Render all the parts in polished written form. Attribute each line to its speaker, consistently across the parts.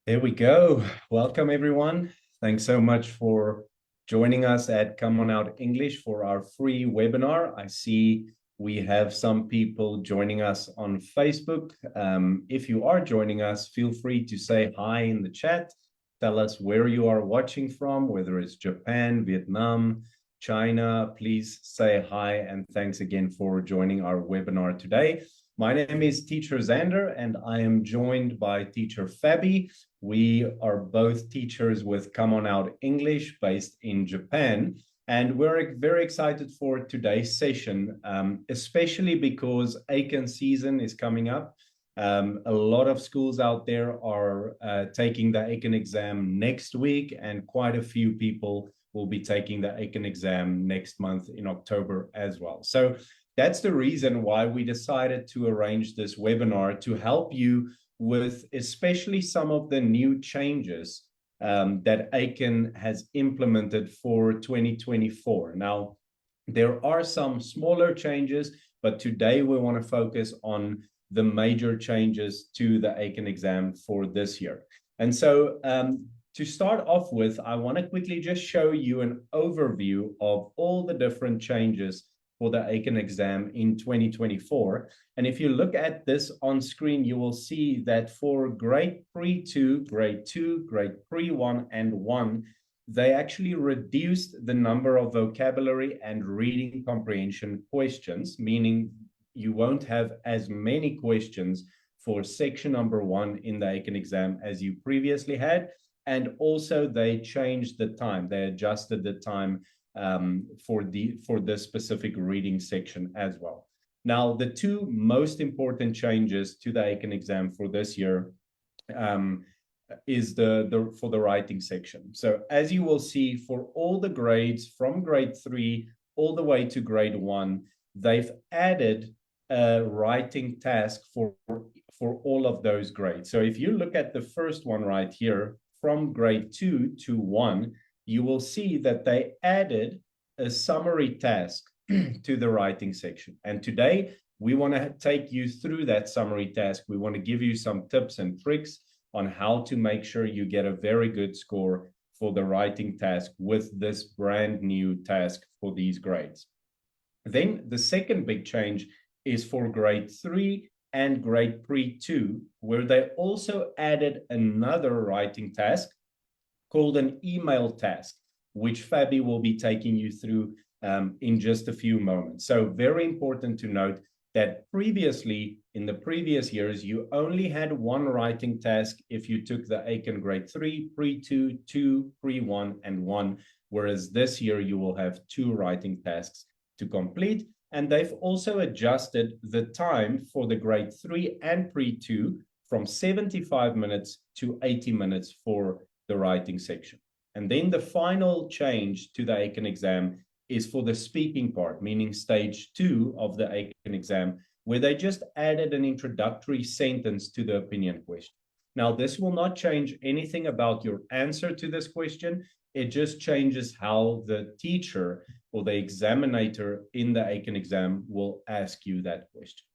Speaker 1: There we go. Welcome, everyone. Thanks so much for joining us at Come On Out English for our free webinar. I see we have some people joining us on Facebook. If you are joining us, feel free to say hi in the chat. Tell us where you are watching from, whether it's Japan, Vietnam, China. Please say hi, and thanks again for joining our webinar today. My name is Teacher Zander, and I am joined by Teacher Faby. We are both teachers with Come On Out English based in Japan, and we're very excited for today's session, especially because Eiken season is coming up. A lot of schools out there are taking the Eiken exam next week, and quite a few people will be taking the Eiken exam next month in October as well. So that's the reason why we decided to arrange this webinar, to help you with especially some of the new changes that Eiken has implemented for 2024. Now, there are some smaller changes, but today we want to focus on the major changes to the Eiken exam for this year. And so to start off with, I want to quickly just show you an overview of all the different changes for the Eiken exam in 2024. And if you look at this on screen, you will see that for grade pre-2, grade 2, grade pre-1, and 1, they actually reduced the number of vocabulary and reading comprehension questions, meaning you won't have as many questions for section number 1 in the Eiken exam as you previously had. And also they changed the time. They adjusted the time for this specific reading section as well. Now, the two most important changes to the Eiken exam for this year is for the writing section. So as you will see, for all the grades from grade 3 all the way to grade 1, they've added a writing task for all of those grades. So if you look at the first one right here, from grade 2 to 1, you will see that they added a summary task to the writing section. And today, we want to take you through that summary task. We want to give you some tips and tricks on how to make sure you get a very good score for the writing task with this brand new task for these grades. Then the second big change is for grade 3 and grade pre-2, where they also added another writing task called an email task. which Faby will be taking you through in just a few moments. So very important to note that previously, in the previous years, you only had one writing task if you took the Eiken Grade 3, Pre-2, 2, Pre-1, and 1, whereas this year you will have 2 writing tasks to complete. And they've also adjusted the time for the Grade 3 and Pre-2 from 75 minutes to 80 minutes for the writing section. And then the final change to the Eiken exam is for the speaking part, meaning stage 2 of the Eiken exam, where they just added an introductory sentence to the opinion question. Now, this will not change anything about your answer to this question. It just changes how the teacher or the examinator in the Eiken exam will ask you that question.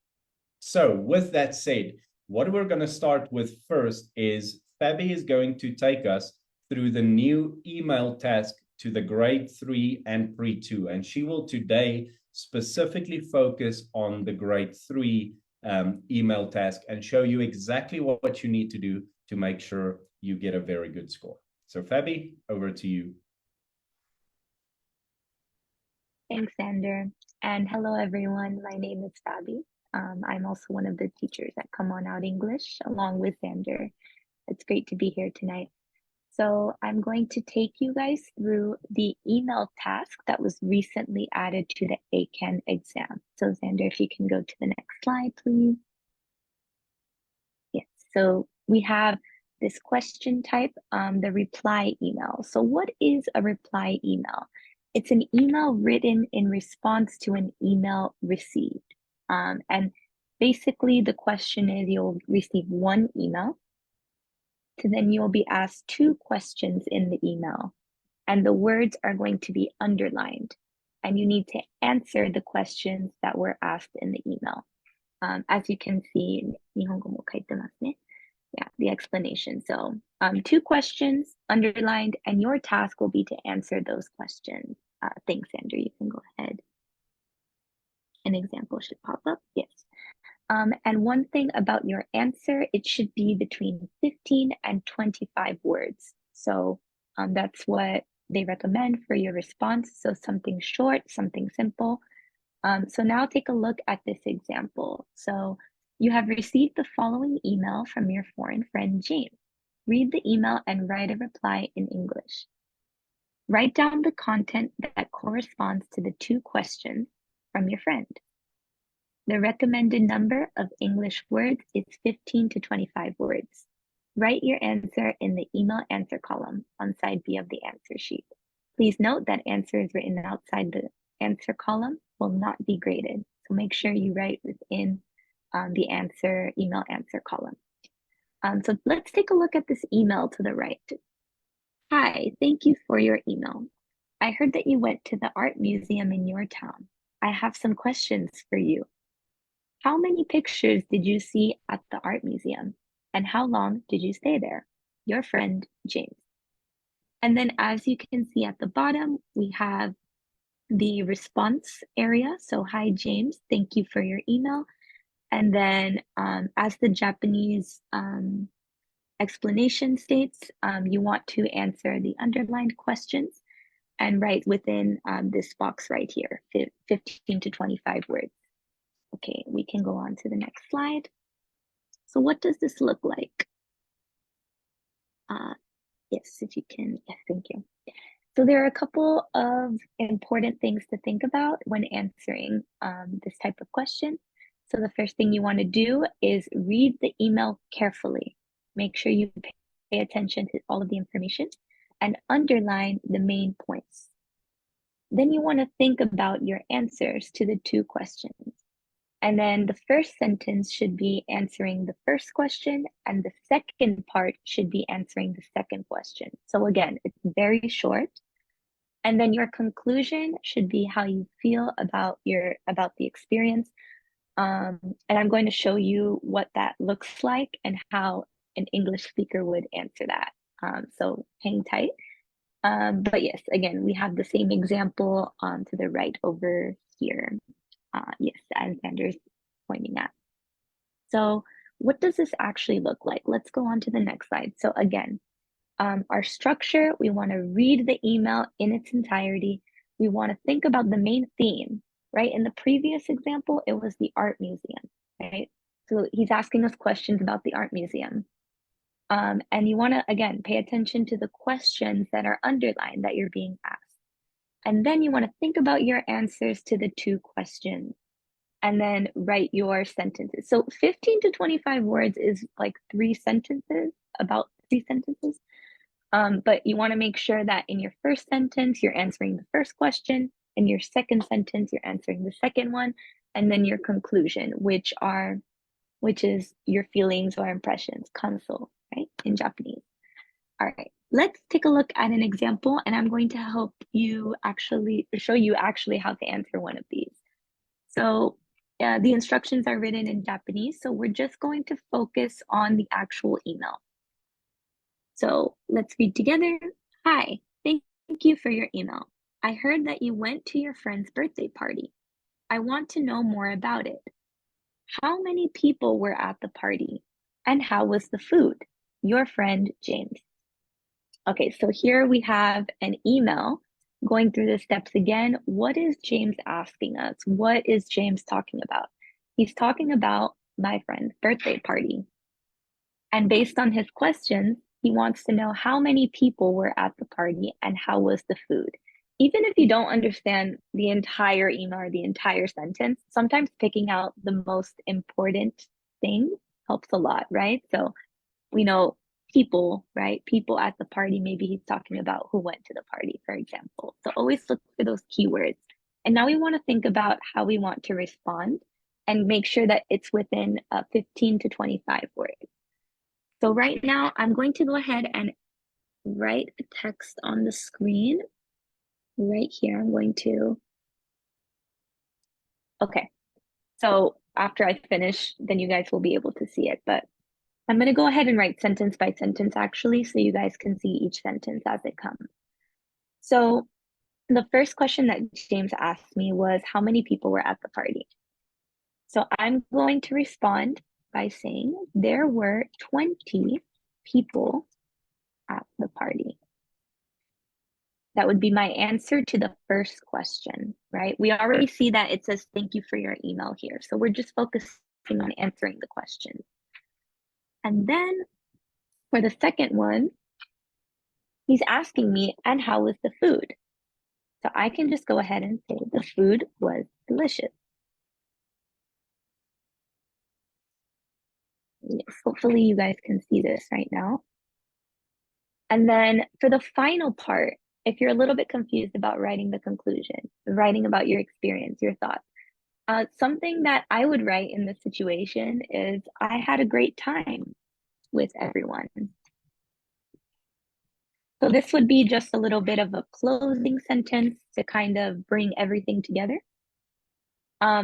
Speaker 1: So with that said, what we're going to start with first is Faby is going to take us through the new email task to the Grade 3 and Pre-2. And she will today specifically focus on the Grade 3 email task and show you exactly what you need to do to make sure you get a very good score. So Faby, over to you.
Speaker 2: Thanks, Zander. And hello, everyone. My name is Faby. I'm also one of the teachers at Come On Out English, along with Zander. It's great to be here tonight. So I'm going to take you guys through the email task that was recently added to the Eiken exam. So Zander, if you can go to the next slide, please. Yes, so we have this question type, the reply email. So what is a reply email? It's an email written in response to an email received. And basically the question is you'll receive one email, so then you'll be asked 2 questions in the email, and the words are going to be underlined, and you need to answer the questions that were asked in the email. As you can see, 日本語も書いてますね. Yeah, the explanation. So 2 questions underlined, and your task will be to answer those questions. Thanks, Andrew. You can go ahead. An example should pop up. Yes. And one thing about your answer, it should be between 15 and 25 words. So that's what they recommend for your response. So something short, something simple. So now take a look at this example. So you have received the following email from your foreign friend, James. Read the email and write a reply in English. Write down the content that corresponds to the 2 questions from your friend. The recommended number of English words is 15 to 25 words. Write your answer in the email answer column on side B of the answer sheet. Please note that answers written outside the answer column will not be graded. So make sure you write within the email answer column. So let's take a look at this email to the right. Hi, thank you for your email. I heard that you went to the art museum in your town. I have some questions for you. How many pictures did you see at the art museum? And how long did you stay there? Your friend, James. And then as you can see at the bottom, we have the response area. So hi, James, thank you for your email. And then as the Japanese explanation states, you want to answer the underlined questions and write within this box right here, 15 to 25 words. Okay, we can go on to the next slide. So what does this look like? Yes, if you can, yes, thank you. So there are a couple of important things to think about when answering this type of question. So the first thing you want to do is read the email carefully. Make sure you pay attention to all of the information and underline the main points. Then you want to think about your answers to the 2 questions. And then the first sentence should be answering the first question, and the second part should be answering the second question. So again, it's very short. And then your conclusion should be how you feel about the experience. And I'm going to show you what that looks like and how an English speaker would answer that. So hang tight. But yes, again, we have the same example to the right over here. Yes, as Xander's pointing at. So what does this actually look like? Let's go on to the next slide. So again, Our structure, we want to read the email in its entirety. We want to think about the main theme, right? In the previous example, it was the art museum, right? So he's asking us questions about the art museum. And you want to, again, pay attention to the questions that are underlined that you're being asked. And then you want to think about your answers to the two questions and then write your sentences. So 15 to 25 words is like 3 sentences, about 3 sentences. But you want to make sure that in your first sentence, you're answering the first question. In your second sentence, you're answering the second one. And then your conclusion, which is your feelings or impressions, kanso, right, in Japanese. All right, let's take a look at an example, and I'm going to help you show you how to answer one of these. So the instructions are written in Japanese, so we're just going to focus on the actual email. So let's read together. Hi, thank you for your email. I heard that you went to your friend's birthday party. I want to know more about it. How many people were at the party? And how was the food? Your friend, James. Okay, so here we have an email going through the steps again. What is James asking us? What is James talking about? He's talking about my friend's birthday party. And based on his questions, he wants to know how many people were at the party and how was the food. Even if you don't understand the entire email or the entire sentence, sometimes picking out the most important thing helps a lot, right? So we know people, right? People at the party, maybe he's talking about who went to the party, for example. So always look for those keywords. And now we want to think about how we want to respond and make sure that it's within 15 to 25 words. So right now, I'm going to go ahead and write a text on the screen. Right here, I'm going to. Okay, so after I finish, then you guys will be able to see it. But I'm going to go ahead and write sentence by sentence, actually, so you guys can see each sentence as it comes. So the first question that James asked me was, how many people were at the party? So I'm going to respond by saying there were 20 people at the party. That would be my answer to the first question, right? We already see that it says, thank you for your email here. So we're just focusing on answering the question. And then for the second one, he's asking me, and how was the food? So I can just go ahead and say the food was delicious. Yes, hopefully you guys can see this right now. And then for the final part, if you're a little bit confused about writing the conclusion, writing about your experience, your thoughts, something that I would write in this situation is, I had a great time with everyone. So this would be just a little bit of a closing sentence to kind of bring everything together.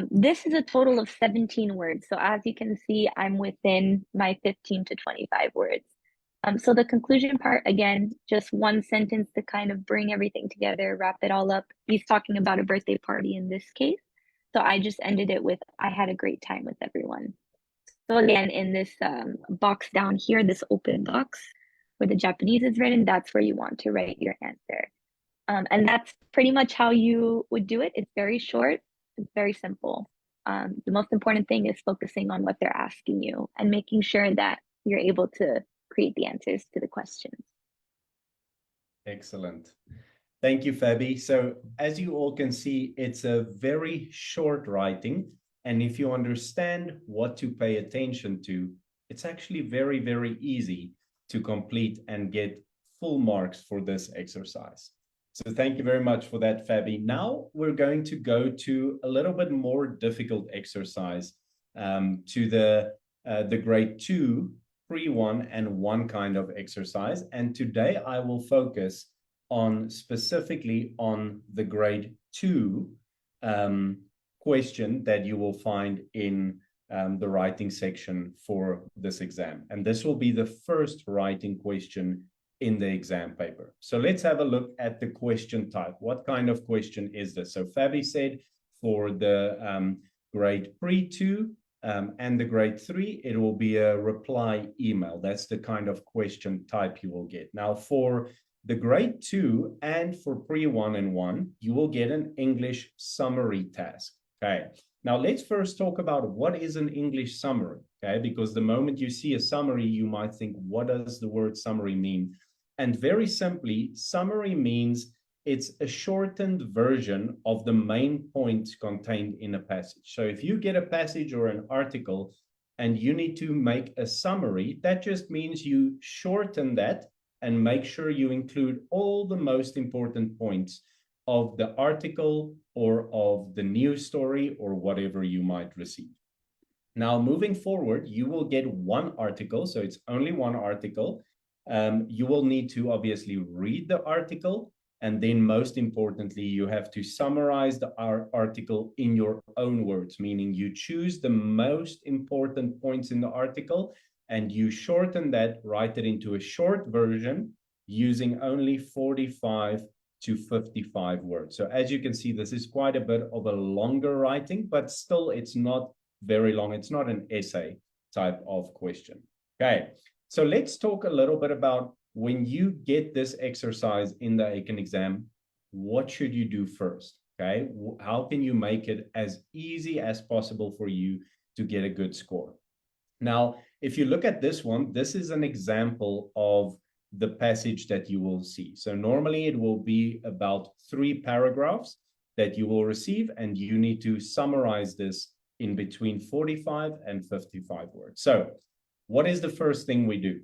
Speaker 2: This is a total of 17 words. So as you can see, I'm within my 15 to 25 words. So the conclusion part, again, just one sentence to kind of bring everything together, wrap it all up. He's talking about a birthday party in this case. So I just ended it with, I had a great time with everyone. So again, in this box down here, this open box where the Japanese is written, that's where you want to write your answer. And that's pretty much how you would do it. It's very short, it's very simple. The most important thing is focusing on what they're asking you and making sure that you're able to create the answers to the questions.
Speaker 1: Excellent. Thank you, Faby. So as you all can see, it's a very short writing. And if you understand what to pay attention to, it's actually very, very easy to complete and get full marks for this exercise. So thank you very much for that, Faby. Now we're going to go to a little bit more difficult exercise, to the grade 2, free one and one kind of exercise. And today I will focus on specifically on the grade 2 question that you will find in the writing section for this exam. And this will be the first writing question in the exam paper. So let's have a look at the question type. What kind of question is this? So Faby said for the grade pre-2, and the grade 3, it will be a reply email. That's the kind of question type you will get. Now, for the grade 2 and for pre-1 and 1, you will get an English summary task. Okay. Now, let's first talk about what is an English summary. Okay. Because the moment you see a summary, you might think, what does the word summary mean? And very simply, summary means it's a shortened version of the main points contained in a passage. So if you get a passage or an article and you need to make a summary, that just means you shorten that and make sure you include all the most important points of the article or of the news story or whatever you might receive. Now, moving forward, you will get one article. So it's only one article. You will need to obviously read the article. And then most importantly, you have to summarize the article in your own words, meaning you choose the most important points in the article and you shorten that, write it into a short version using only 45 to 55 words. So as you can see, this is quite a bit of a longer writing, but still it's not very long. It's not an essay type of question. Okay, so let's talk a little bit about when you get this exercise in the Eiken exam, what should you do first? Okay, how can you make it as easy as possible for you to get a good score? Now, if you look at this one, this is an example of the passage that you will see. So normally it will be about 3 paragraphs that you will receive, and you need to summarize this in between 45 and 55 words. So what is the first thing we do?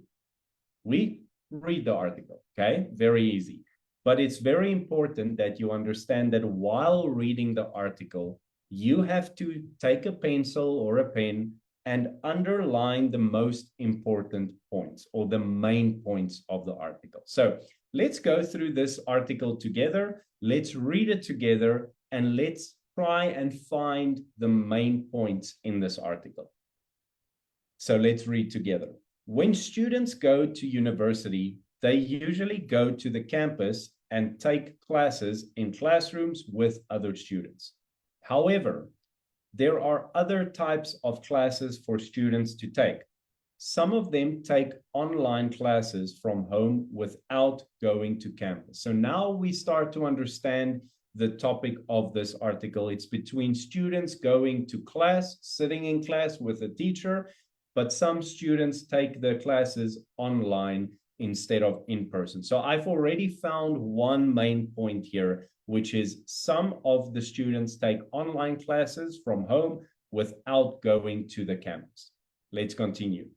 Speaker 1: We read the article, okay? Very easy. But it's very important that you understand that while reading the article, you have to take a pencil or a pen and underline the most important points or the main points of the article. So let's go through this article together. Let's read it together and let's try and find the main points in this article. So let's read together. When students go to university, they usually go to the campus and take classes in classrooms with other students. However, there are other types of classes for students to take. Some of them take online classes from home without going to campus. So now we start to understand the topic of this article. It's between students going to class, sitting in class with a teacher, but some students take the classes online instead of in person. So I've already found one main point here, which is some of the students take online classes from home without going to the campus. Let's continue.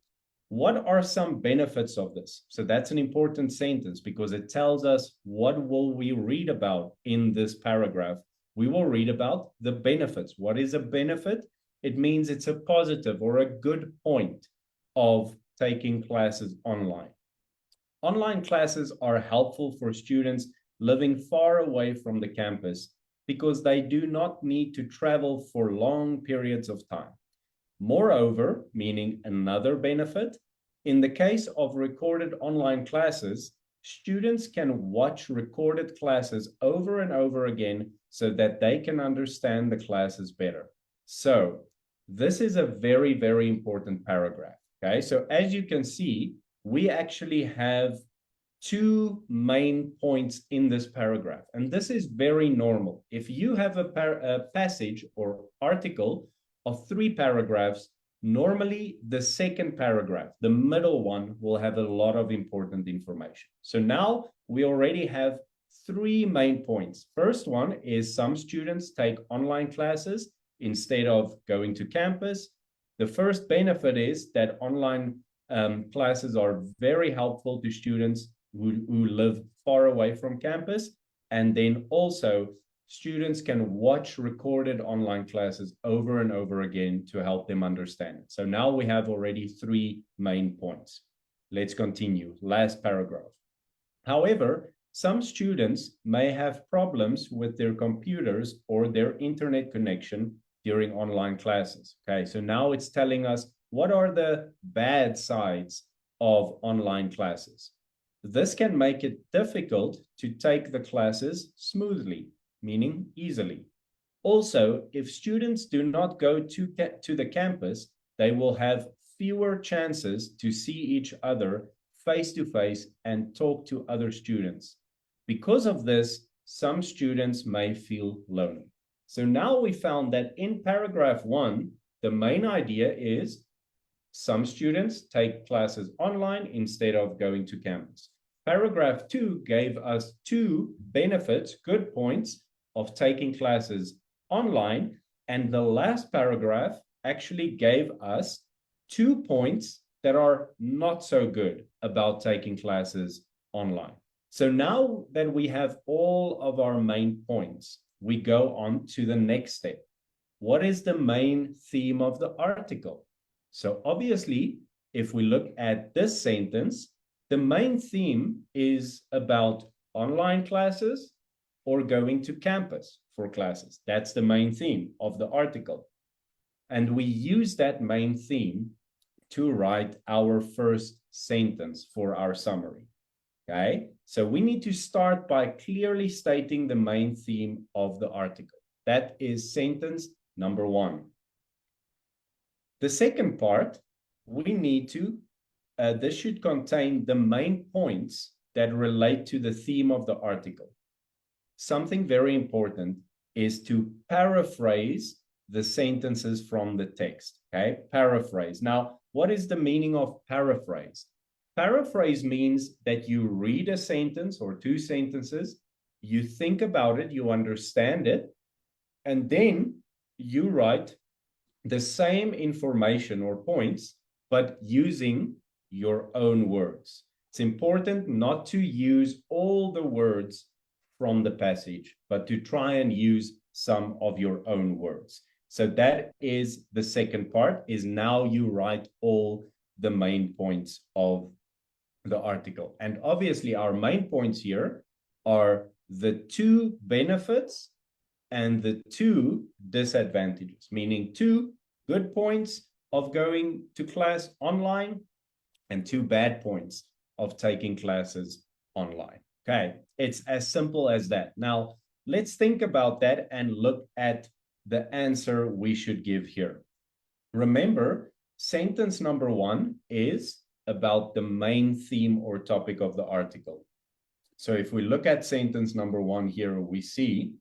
Speaker 1: What are some benefits of this? So that's an important sentence because it tells us what will we read about in this paragraph. We will read about the benefits. What is a benefit? It means it's a positive or a good point of taking classes online. Online classes are helpful for students living far away from the campus because they do not need to travel for long periods of time. Moreover, meaning another benefit, in the case of recorded online classes, students can watch recorded classes over and over again so that they can understand the classes better. So this is a very, very important paragraph. Okay, so as you can see, we actually have 2 main points in this paragraph. And this is very normal. If you have a passage or article of 3 paragraphs, normally the second paragraph, the middle one, will have a lot of important information. So now we already have 3 main points. First one is some students take online classes instead of going to campus. The first benefit is that online classes are very helpful to students who live far away from campus. And then also students can watch recorded online classes over and over again to help them understand it. So now we have already 3 main points. Let's continue. Last paragraph. However, some students may have problems with their computers or their internet connection during online classes. Okay, so now it's telling us what are the bad sides of online classes. This can make it difficult to take the classes smoothly, meaning easily. Also, if students do not go to the campus, they will have fewer chances to see each other face to face and talk to other students. Because of this, some students may feel lonely. So now we found that in paragraph 1, the main idea is some students take classes online instead of going to campus. Paragraph 2 gave us 2 benefits, good points of taking classes online. And the last paragraph actually gave us 2 points that are not so good about taking classes online. So now that we have all of our main points, we go on to the next step. What is the main theme of the article? So obviously, if we look at this sentence, the main theme is about online classes or going to campus for classes. That's the main theme of the article. And we use that main theme to write our first sentence for our summary. Okay, so we need to start by clearly stating the main theme of the article. That is sentence number 1. The second part, we need to, this should contain the main points that relate to the theme of the article. Something very important is to paraphrase the sentences from the text, okay? Paraphrase. Now, what is the meaning of paraphrase? Paraphrase means that you read a sentence or 2 sentences, you think about it, you understand it, and then you write the same information or points, but using your own words. It's important not to use all the words from the passage, but to try and use some of your own words. So that is the second part, is now you write all the main points of the article. And obviously our main points here are the 2 benefits and the 2 disadvantages, meaning 2 good points of going to class online and 2 bad points of taking classes online. Okay, it's as simple as that. Now, let's think about that and look at the answer we should give here. Remember, sentence number 1 is about the main theme or topic of the article. So if we look at sentence number 1 here, we see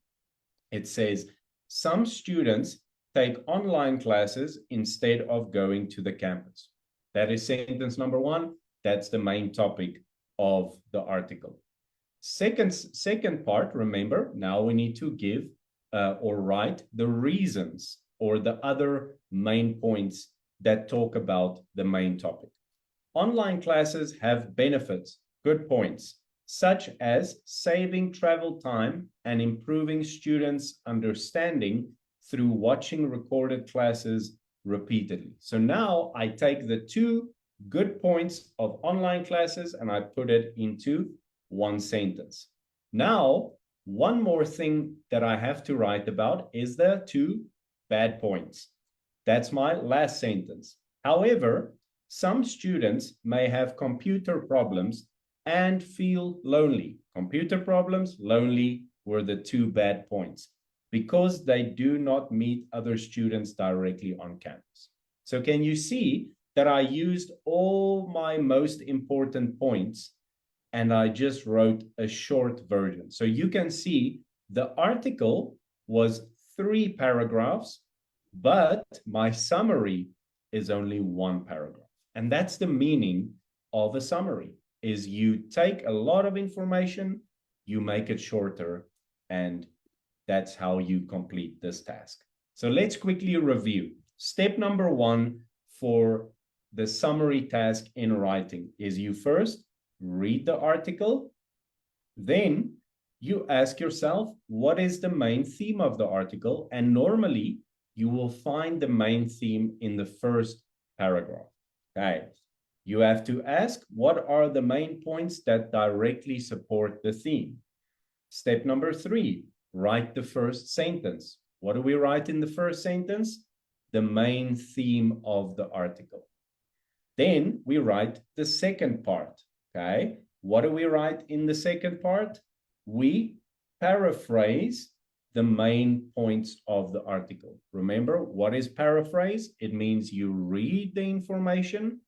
Speaker 1: it says, some students take online classes instead of going to the campus. That is sentence number 1. That's the main topic of the article. Second part, remember, now we need to give or write the reasons or the other main points that talk about the main topic. Online classes have benefits, good points, such as saving travel time and improving students' understanding through watching recorded classes repeatedly. So now I take the 2 good points of online classes and I put it into one sentence. Now, one more thing that I have to write about is the 2 bad points. That's my last sentence. However, some students may have computer problems and feel lonely. Computer problems, lonely were the 2 bad points because they do not meet other students directly on campus. So can you see that I used all my most important points and I just wrote a short version. So you can see the article was 3 paragraphs, but my summary is only 1 paragraph. And that's the meaning of a summary, is you take a lot of information, you make it shorter, and that's how you complete this task. So let's quickly review. Step number 1 for the summary task in writing is you first read the article, then you ask yourself, what is the main theme of the article? And normally you will find the main theme in the first paragraph. Okay. You have to ask, what are the main points that directly support the theme? Step number 3, write the first sentence. What do we write in the first sentence? The main theme of the article. Then we write the second part. Okay. What do we write in the second part? We paraphrase the main points of the article. Remember, what is paraphrase? It means you read the information,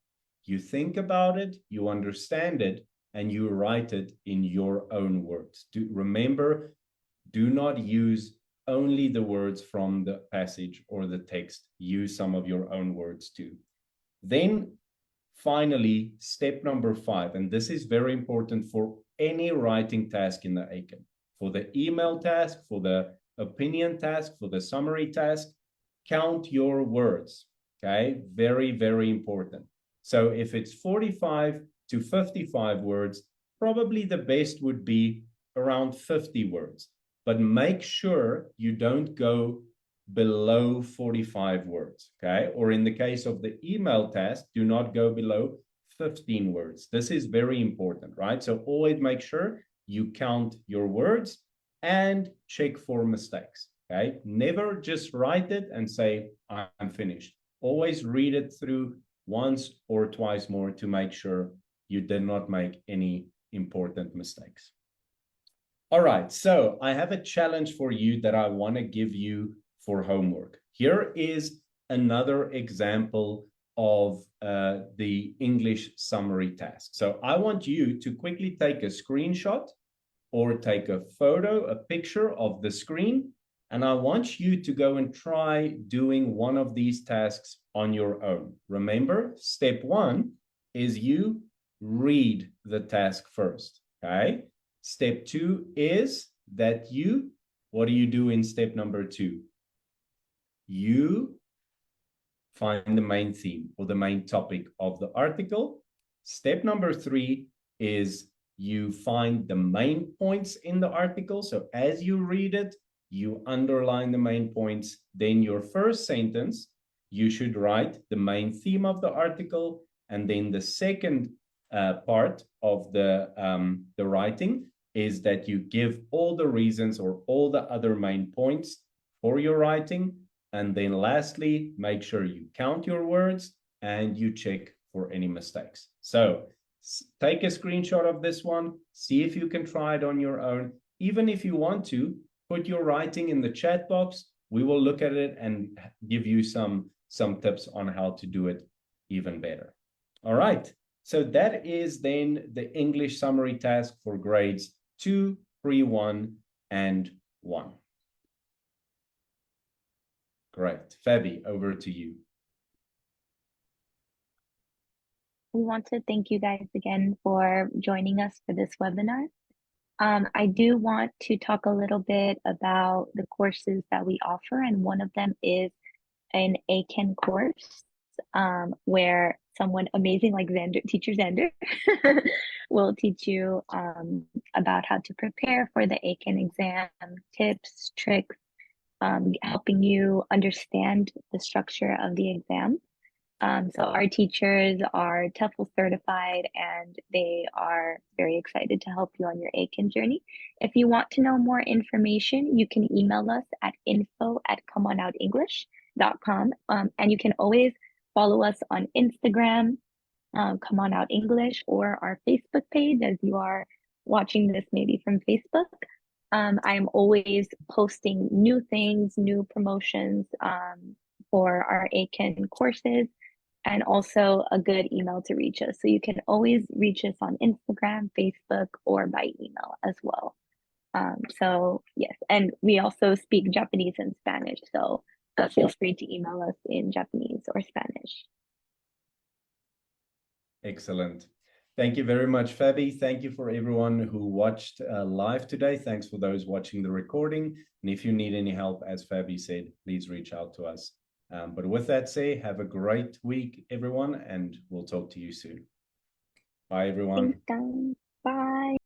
Speaker 1: you think about it, you understand it, and you write it in your own words. Remember, do not use only the words from the passage or the text. Use some of your own words too. Then finally, step number 5, and this is very important for any writing task in the Eiken. For the email task, for the opinion task, for the summary task, count your words, okay? Very, very important. So if it's 45 to 55 words, probably the best would be around 50 words. But make sure you don't go below 45 words, okay? Or in the case of the email task, do not go below 15 words. This is very important, right? So always make sure you count your words and check for mistakes, okay? Never just write it and say, I'm finished. Always read it through once or twice more to make sure you did not make any important mistakes. All right, so I have a challenge for you that I want to give you for homework. Here is another example of the English summary task. So I want you to quickly take a screenshot or take a photo, a picture of the screen, and I want you to go and try doing one of these tasks on your own. Remember, step 1 is you read the task first, okay? Step 2 is that what do you do in step number 2? You find the main theme or the main topic of the article. Step number 3 is you find the main points in the article. So as you read it, you underline the main points. Then your first sentence, you should write the main theme of the article. And then the second part of the writing is that you give all the reasons or all the other main points for your writing. And then lastly, make sure you count your words and you check for any mistakes. So take a screenshot of this one, see if you can try it on your own. Even if you want to, put your writing in the chat box. We will look at it and give you some tips on how to do it even better. All right. So that is then the English summary task for grades 2, 3, 1, and 1. Great. Faby, over to you.
Speaker 2: We want to thank you guys again for joining us for this webinar. I do want to talk a little bit about the courses that we offer, and one of them is an Eiken course where someone amazing like Zander, teacher Zander, will teach you about how to prepare for the Eiken exam, tips, tricks, helping you understand the structure of the exam. So our teachers are TOEFL certified and they are very excited to help you on your Eiken journey. If you want to know more information, you can email us at info@comeonoutenglish.com. And you can always follow us on Instagram, Come On Out English, or our Facebook page as you are watching this maybe from Facebook. I am always posting new things, new promotions for our Eiken courses, and also a good email to reach us. So you can always reach us on Instagram, Facebook, or by email as well. So yes, and we also speak Japanese and Spanish, so feel free to email us in Japanese or Spanish.
Speaker 1: Excellent. Thank you very much, Faby. Thank you for everyone who watched live today. Thanks for those watching the recording. And if you need any help, as Faby said, please reach out to us. But with that said, have a great week, everyone, and we'll talk to you soon. Bye, everyone.
Speaker 2: Thanks, guys. Bye.